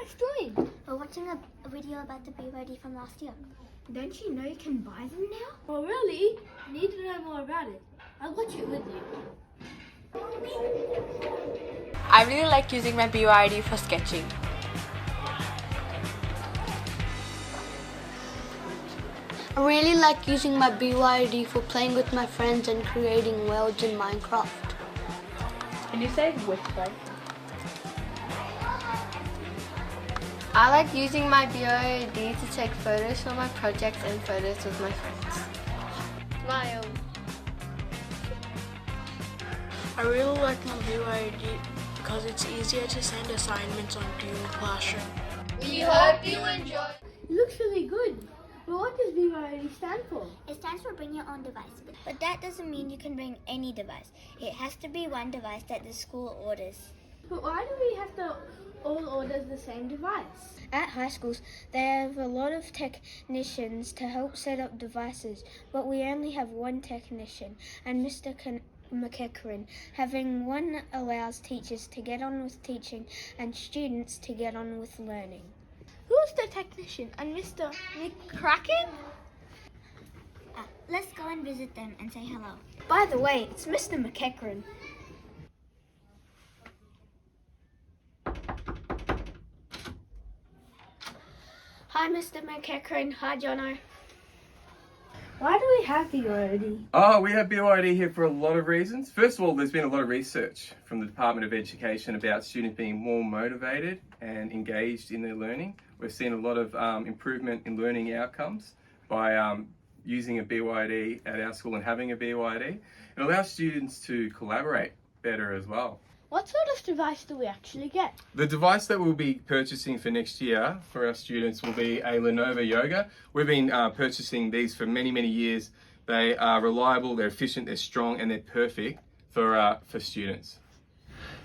guys doing? We're watching a video about the BYOD from last year. Don't you know you can buy them now? Oh really? I need to know more about it. I'll watch it with you. I really like using my BYOD for sketching. I really like using my BYOD for playing with my friends and creating worlds in Minecraft. Can you say with play? I like using my BYOD to take photos for my projects and photos with my friends. Smile. I really like my BYOD because it's easier to send assignments on to your classroom. We hope you enjoy. It looks really good. But what does BYOD stand for? It stands for bring your own device. But that doesn't mean you can bring any device. It has to be one device that the school orders. But why do we have to all order the same device? At high schools, they have a lot of technicians to help set up devices, but we only have one technician, and Mr. McEachran. Having one allows teachers to get on with teaching and students to get on with learning. Who's the technician and Mr. McCracken? Let's go and visit them and say hello. By the way, it's Mr. McEachran. Hi, Mr. McEachran. Hi, Jono. Why do we have BYOD? We have BYOD here for a lot of reasons. First of all, there's been a lot of research from the Department of Education about students being more motivated and engaged in their learning. We've seen a lot of improvement in learning outcomes by using a BYOD at our school and having a BYOD. It allows students to collaborate better as well. What sort of device do we actually get? The device that we'll be purchasing for next year for our students will be a Lenovo Yoga. We've been purchasing these for many, many years. They are reliable, they're efficient, they're strong, and they're perfect for students.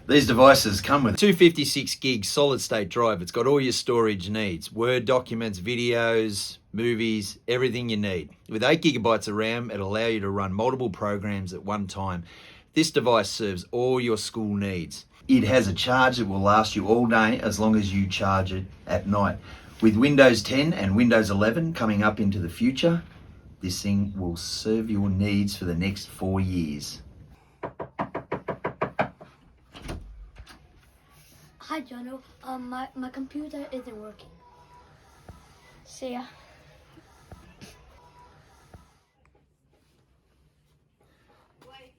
These devices come with 256 gig solid state drive. It's got all your storage needs, Word documents, videos, movies, everything you need. With 8 gigabytes of RAM, it'll allow you to run multiple programs at one time. This device serves all your school needs. It has a charge that will last you all day as long as you charge it at night. With Windows 10 and Windows 11 coming up into the future, this thing will serve your needs for the next 4 years. Hi, Jono. My computer isn't working. See ya.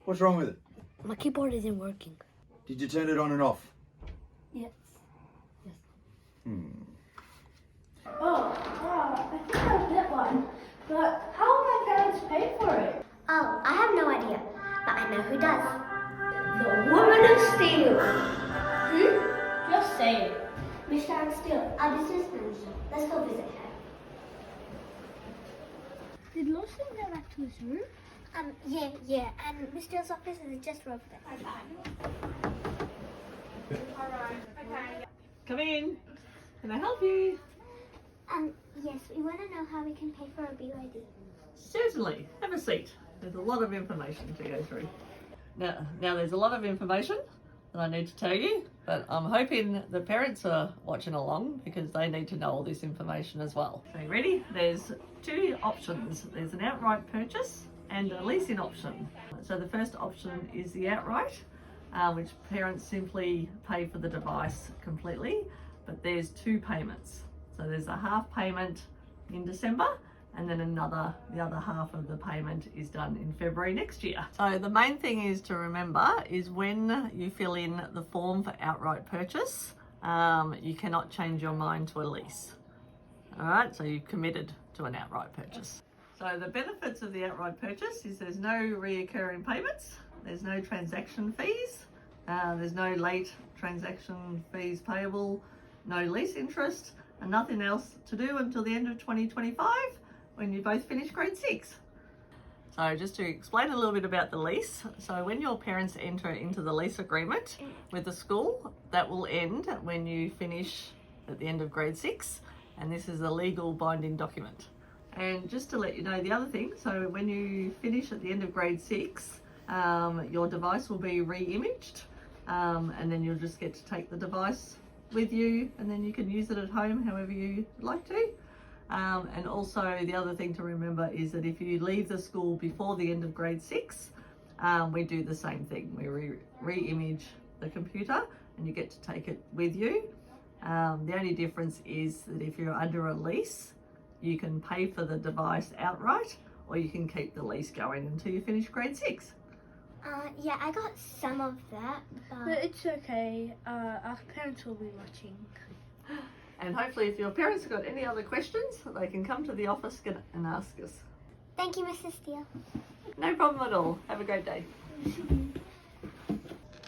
What's wrong with it? My keyboard isn't working. Did you turn it on and off? Yes. I think I'll get one. But how will my parents pay for it? Oh, I have no idea, but I know who does. The woman of steel. Just say it. Miss Sharon Steele, our business manager. Let's go visit her. Did Lawson go back to his room? Yeah, and Miss Steele's office is just over there. Come in. Can I help you? Yes, we want to know how we can pay for a BYD. Certainly. Have a seat. There's a lot of information to go through. Now there's a lot of information that I need to tell you, but I'm hoping the parents are watching along because they need to know all this information as well. So ready? There's 2 options. There's an outright purchase and a leasing option. So the first option is the outright, which parents simply pay for the device completely, but there's 2 payments. So there's a half payment in December, and then the other half of the payment is done in February next year. So the main thing is to remember is when you fill in the form for outright purchase, you cannot change your mind to a lease. All right, so you've committed to an outright purchase. So the benefits of the outright purchase is there's no reoccurring payments, there's no transaction fees, there's no late transaction fees payable, no lease interest, and nothing else to do until the end of 2025 when you both finish grade 6. So just to explain a little bit about the lease. So when your parents enter into the lease agreement with the school, that will end when you finish at the end of grade 6. And this is a legal binding document. And just to let you know the other thing, so when you finish at the end of grade 6, your device will be re-imaged, and then you'll just get to take the device with you, and then you can use it at home however you like to. And also the other thing to remember is that if you leave the school before the end of grade 6, we do the same thing. We re-image the computer and you get to take it with you. The only difference is that if you're under a lease, you can pay for the device outright, or you can keep the lease going until you finish grade 6. Yeah, I got some of that. But it's okay. Our parents will be watching. And hopefully if your parents have got any other questions, they can come to the office and ask us. Thank you, Mrs. Steele. No problem at all. Have a great day.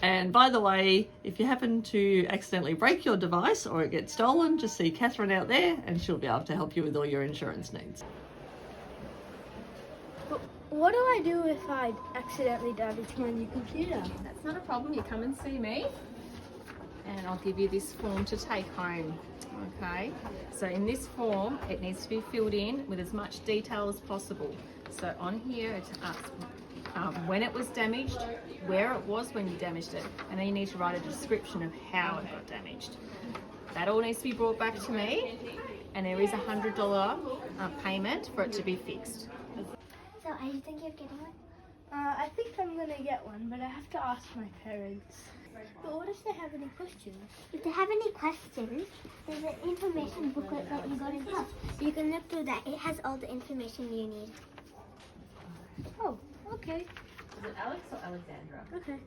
And by the way, if you happen to accidentally break your device or it gets stolen, just see Catherine out there and she'll be able to help you with all your insurance needs. But what do I do if I accidentally damage my new computer? That's not a problem. You come and see me and I'll give you this form to take home. Okay, so in this form it needs to be filled in with as much detail as possible. So on here it asks when it was damaged, where it was when you damaged it, and then you need to write a description of how it got damaged. That all needs to be brought back to me, and there is a $100 payment for it to be fixed. So are you thinking of getting one? I think I'm gonna get one, but I have to ask my parents. But what if they have any questions? If they have any questions, there's an information booklet that you got in class. You can look through that. It has all the information you need. Oh, okay. Is it Alex or Alexandra? Okay.